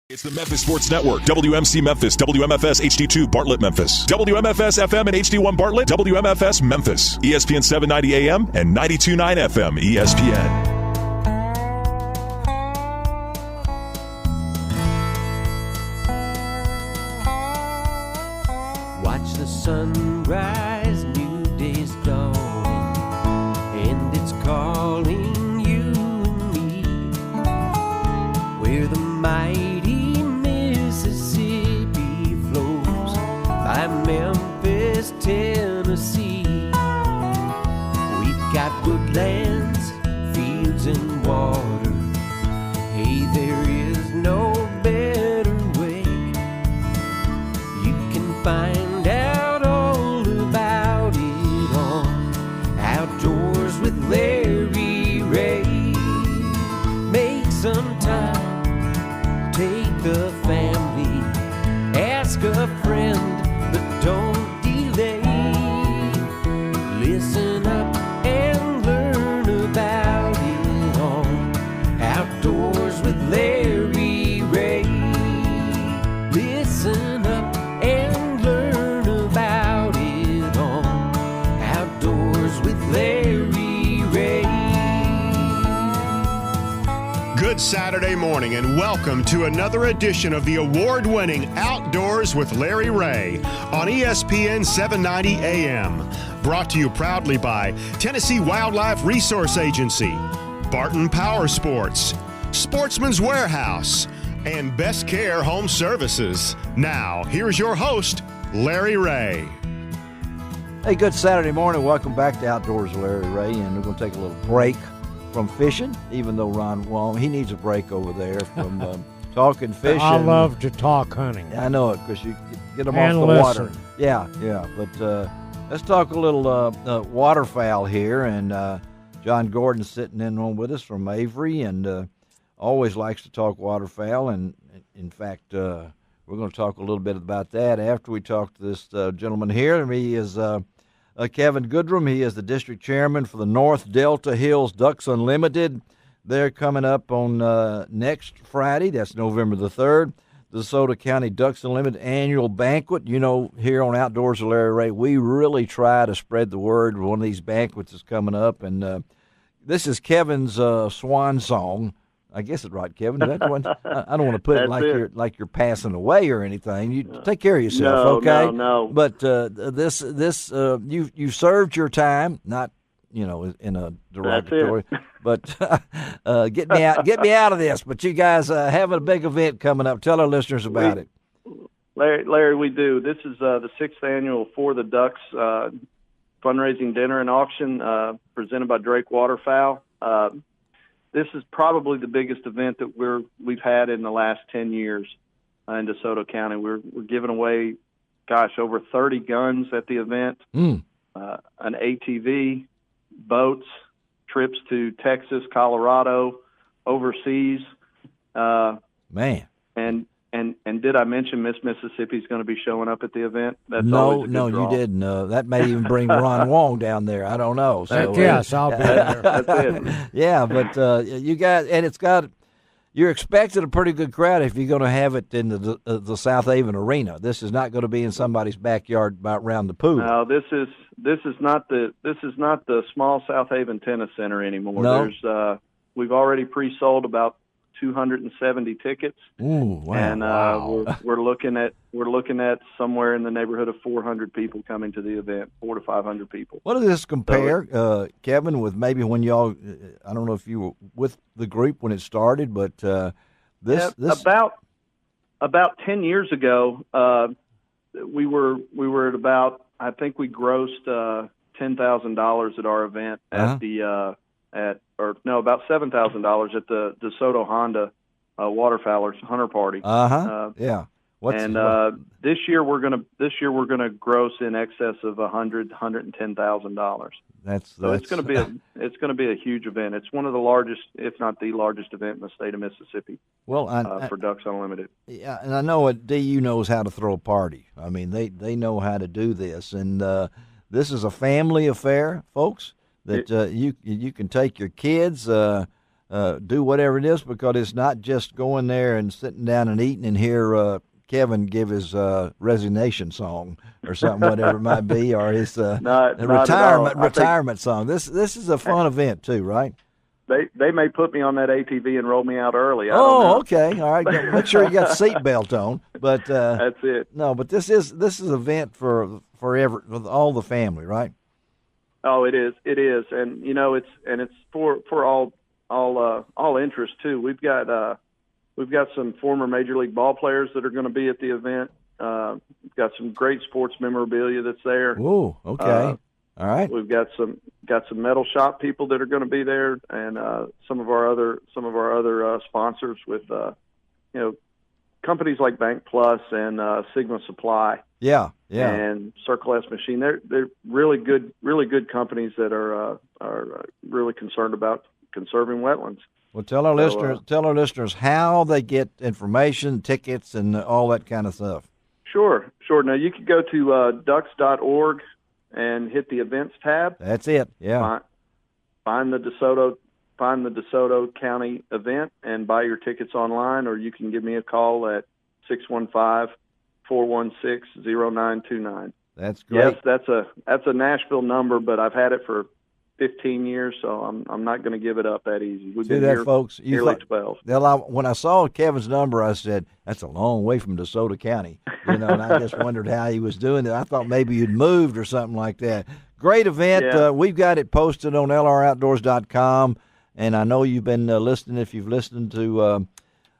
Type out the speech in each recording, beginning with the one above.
It's the Memphis Sports Network. WMC Memphis, WMFS HD2 Bartlett Memphis, WMFS FM and HD1 Bartlett, WMFS Memphis, ESPN 790 AM and 92.9 FM ESPN. Watch the sunrise, new day's dawning, and it's calling you and me, where the mighty Mississippi flows by Memphis, Tennessee. We've got woodlands, fields, and water. Hey, there is no better way. You can find out all about it on Outdoors with Larry Ray. Make some time, take the family, ask a friend, but don't delay. Listen up and learn about it on Outdoors with Larry Ray. Listen up and learn about it on Outdoors with Larry Ray. Good Saturday morning and welcome to another edition of the award-winning Outdoors with Larry Ray on ESPN 790 AM. Brought to you proudly by Tennessee Wildlife Resource Agency, Barton Power Sports, Sportsman's Warehouse, and Best Care Home Services. Now, here's your host, Larry Ray. Hey, good Saturday morning. Welcome back to Outdoors with Larry Ray, and we're going to take a little break from fishing, even though Ron Wong, he needs a break over there from talking fishing. I love to talk hunting. I know it, because you get them And off the listen. water. Yeah, but let's talk a little waterfowl here, and John Gordon's sitting in on with us from Avery, and always likes to talk waterfowl, and in fact, we're going to talk a little bit about that after we talk to this gentleman here. He is Kevin Goodrum. He is the district chairman for the North Delta Hills Ducks Unlimited. They're coming up on next Friday. That's November the 3rd. The DeSoto County Ducks Unlimited annual banquet. You know, here on Outdoors with Larry Ray, we really try to spread the word. One of these banquets is coming up, and this is Kevin's swan song. I guess it's right, Kevin. Is that the one? I don't want to put it like you're passing away or anything. You take care of yourself, okay? No. But you served your time, not in a derogatory. But get me out of this. But you guys have a big event coming up. Tell our listeners about it. Larry, we do. This is the 6th annual For the Ducks fundraising dinner and auction presented by Drake Waterfowl. This is probably the biggest event that we've had in the last 10 years in DeSoto County. We're giving away, over 30 guns at the event, an ATV, boats, trips to Texas, Colorado, overseas. Man. And did I mention Miss Mississippi's going to be showing up at the event? That's No, you didn't. That may even bring Ron Wong down there. I don't know. So, Yes, I'll be there. That's it. Yeah, but you guys, and you're expecting a pretty good crowd if you're going to have it in the South Haven Arena. This is not going to be in somebody's backyard around the pool. No, this is not the small South Haven Tennis Center anymore. No. We've already pre-sold about 270 tickets. Ooh, wow. And wow. we're looking at somewhere in the neighborhood of 400 people coming to the event, 400 to 500 people. What does this compare, Kevin, with maybe when y'all? I don't know if you were with the group when it started, but this about 10 years ago, we were at about, I think we grossed $10,000 at our event about $7,000 at the DeSoto Honda Waterfowlers Hunter Party. Yeah. This year we're gonna gross in excess of $110,000. It's gonna be a huge event. It's one of the largest, if not the largest event in the state of Mississippi. Well, for Ducks Unlimited. Yeah, and I know DU knows how to throw a party. I mean, they know how to do this, and this is a family affair, folks. That you can take your kids. do whatever it is, because it's not just going there and sitting down and eating and hear Kevin give his resignation song or something, whatever it might be, or his Not at all. retirement song. This is a fun event too, right? They may put me on that ATV and roll me out early. I don't know. Okay, all right. Make sure you got the seatbelt on. But That's it. no, but this is an event for all the family, right? Oh, it is, and it's for all interest too. We've got some former Major League ball players that are going to be at the event. We've got some great sports memorabilia that's there. Ooh, okay. All right. We've got some metal shop people that are going to be there, and some of our other sponsors with companies like Bank Plus and Sigma Supply. Yeah. And Circle S Machine. They're really good companies that are really concerned about conserving wetlands. Well, tell our listeners how they get information, tickets, and all that kind of stuff. Sure. Now you could go to ducks.org and hit the events tab. That's it. Yeah. Find the DeSoto County event and buy your tickets online, or you can give me a call at 615-416-0929. That's great. Yes, that's a Nashville number, but I've had it for 15 years, so I'm not going to give it up that easy. We've been here folks. Nearly 12. When I saw Kevin's number, I said, that's a long way from DeSoto County. And I just wondered how he was doing it. I thought maybe you'd moved or something like that. Great event. Yeah. We've got it posted on lroutdoors.com, and I know you've been listening. If you've listened to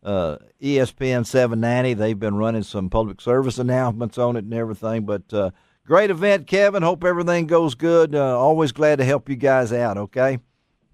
ESPN 790, they've been running some public service announcements on it and everything, but great event, Kevin. Hope everything goes good. Always glad to help you guys out, okay?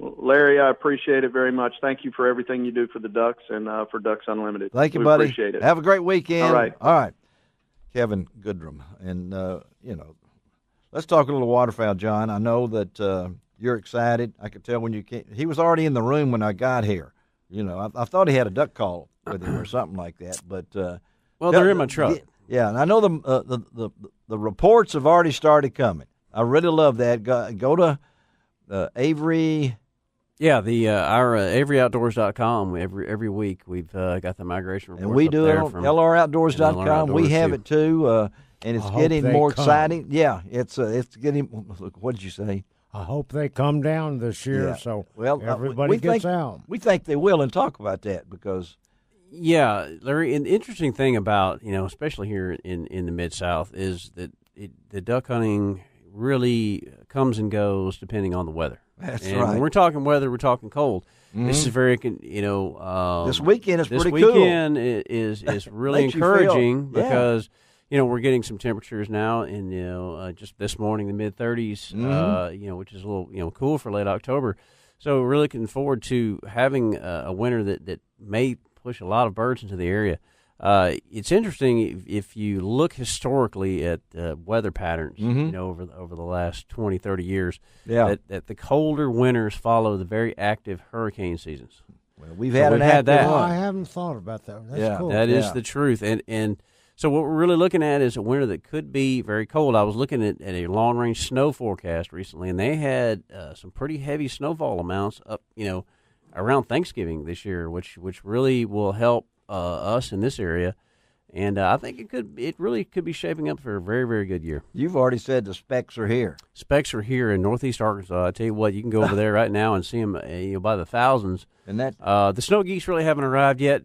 Well, Larry, I appreciate it very much. Thank you for everything you do for the Ducks and for Ducks Unlimited. Thank you, buddy. Appreciate it. Have a great weekend. All right. Kevin Goodrum. And, let's talk a little waterfowl, John. I know that you're excited. I could tell when you came. He was already in the room when I got here. I thought he had a duck call with him or something like that. But well, they're in my truck. Yeah, and I know the reports have already started coming. I really love that. Go to Avery. Yeah, our AveryOutdoors.com. Every week we've got the migration reports. And we do it on LROutdoors.com. We have it too, and it's getting more exciting. Yeah, it's getting. What did you say? I hope they come down this year, so everybody gets out. We think they will, and talk about that because. Yeah, Larry, an interesting thing about, especially here in the Mid-South is that the duck hunting really comes and goes depending on the weather. That's and right. When we're talking weather, we're talking cold. Mm-hmm. This is very, this weekend is pretty cool. This weekend is really encouraging because, we're getting some temperatures now in, just this morning, the mid-30s, which is a little, cool for late October. So we're looking forward to having a winter that may push a lot of birds into the area. It's interesting if you look historically at weather patterns, over the last 20, 30 years, that the colder winters follow the very active hurricane seasons. Well, we've had that. I haven't thought about that. That's cool. That is the truth. And so what we're really looking at is a winter that could be very cold. I was looking at a long-range snow forecast recently, and they had some pretty heavy snowfall amounts up, around Thanksgiving this year, which really will help us in this area, and I think it really could be shaping up for a very, very good year. You've already said the specs are here. Specs are here in Northeast Arkansas. I tell you what, you can go over there right now and see them by the thousands. And that the snow geese really haven't arrived yet.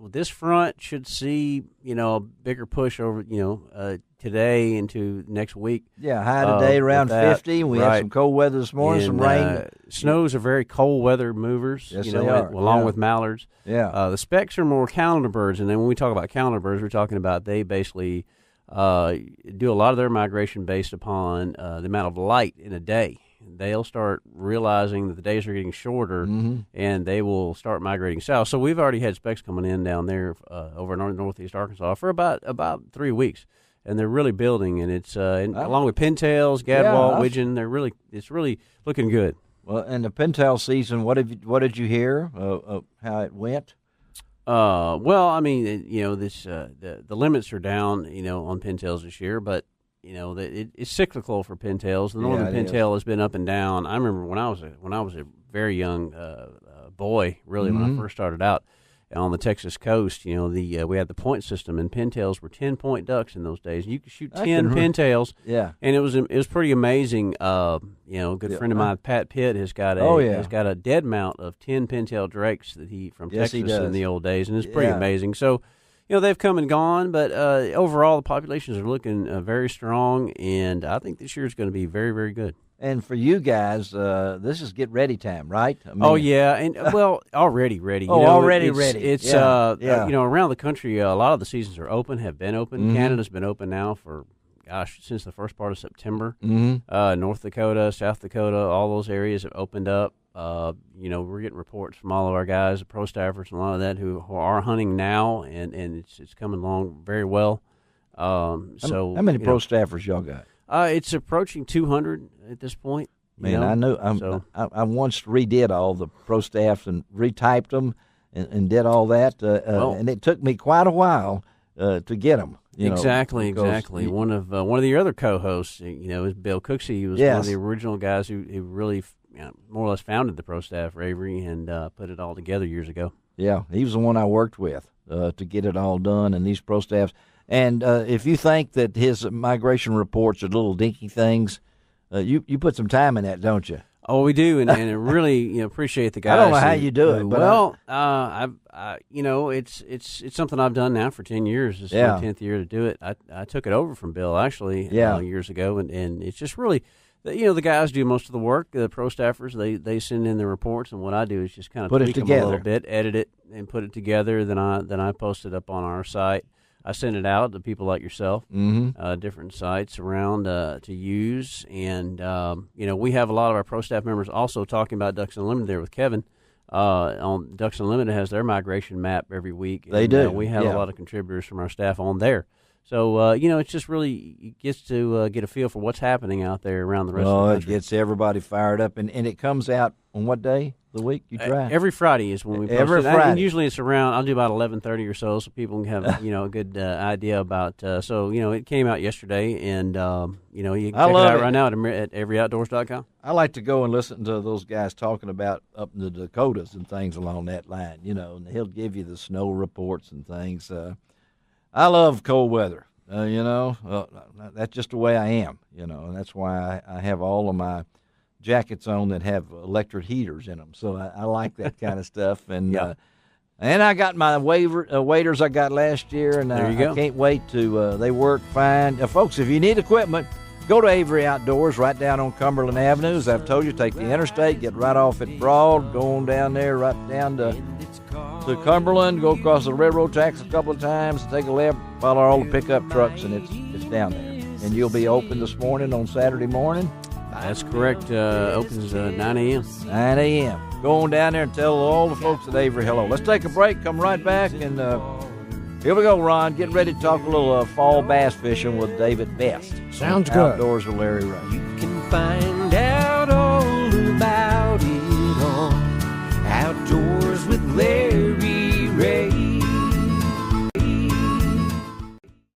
This front should see a bigger push over today into next week. Yeah, high today around 50. We had some cold weather this morning, some rain. Snows are very cold weather movers. Yes, they are. Along with mallards. Yeah. The specs are more calendar birds, and then when we talk about calendar birds, we're talking about they basically do a lot of their migration based upon the amount of light in a day. They'll start realizing that the days are getting shorter, and they will start migrating south. So we've already had specs coming in down there over in Northeast Arkansas for about 3 weeks, and they're really building. And it's along with pintails, gadwall, widgeon. It's really looking good. Well, in the pintail season, what did you hear? How it went? Well, I mean, this the limits are down, on pintails this year, but it's cyclical for pintails. The northern pintail has been up and down. I remember when I was a very young boy, really, when I first started out on the Texas coast. We had the point system, and pintails were 10-point ducks in those days. You could shoot 10 pintails, and it was pretty amazing. A good friend of mine, Pat Pitt, has got a dead mount of 10 pintail drakes that from Texas in the old days, and it's pretty amazing. So. They've come and gone, but overall the populations are looking very strong, and I think this year is going to be very, very good. And for you guys, this is get ready time, right? And already ready. Ready. It's around the country, a lot of the seasons are open, have been open. Mm-hmm. Canada's been open now for, since the first part of September. Mm-hmm. North Dakota, South Dakota, all those areas have opened up. We're getting reports from all of our guys, the pro staffers and a lot of that who are hunting now, and it's coming along very well. How many pro staffers y'all got? It's approaching 200 at this point. Man, I know. I once redid all the pro staffs and retyped them and did all that, and it took me quite a while to get them. Exactly. One of the other co-hosts, is Bill Cooksey. He was one of the original guys who really more or less founded the pro staff for Avery and put it all together years ago. Yeah, he was the one I worked with to get it all done, and these pro staffs. And if you think that his migration reports are little dinky things, you put some time in that, don't you? Oh, we do, and I really appreciate the guys. I don't know how you do it, but it's something I've done now for 10 years. This is my 10th year to do it. I took it over from Bill actually years ago, and it's just really. The guys do most of the work. The pro staffers, they send in the reports, and what I do is just kind of tweak them a little bit, edit it, and put it together. Then I post it up on our site. I send it out to people like yourself, different sites around to use. And we have a lot of our pro staff members also talking about Ducks Unlimited there with Kevin. On Ducks Unlimited has their migration map every week. They do. We have a lot of contributors from our staff on there. So, it's just really gets to get a feel for what's happening out there around the rest of the country. It gets everybody fired up. And it comes out on what day of the week you try? Every Friday is when we post every it. Friday. And usually it's around, I'll do about 11:30 or so people can have, a good idea about. It came out yesterday, and, you can check it out right now at everyoutdoors.com. I like to go and listen to those guys talking about up in the Dakotas and things along that line, and he'll give you the snow reports and things. I love cold weather, that's just the way I am, and that's why I have all of my jackets on that have electric heaters in them. So I like that kind of stuff. And and I got my waders I got last year, and there you go. I can't wait to, they work fine. Folks, if you need equipment, go to Avery Outdoors right down on Cumberland Avenue. As I've told you, take the interstate, get right off at Broad, go on down there right down to Cumberland, go across the railroad tracks a couple of times, take a left, follow all the pickup trucks, and it's down there. And you'll be open this morning on Saturday morning? That's correct. Opens 9 a.m. 9 a.m. Go on down there and tell all the folks at Avery hello. Let's take a break, come right back, and here we go, Ron. Getting ready to talk a little fall bass fishing with David Best. Sounds good. Outdoors with Larry Ray. You can find out all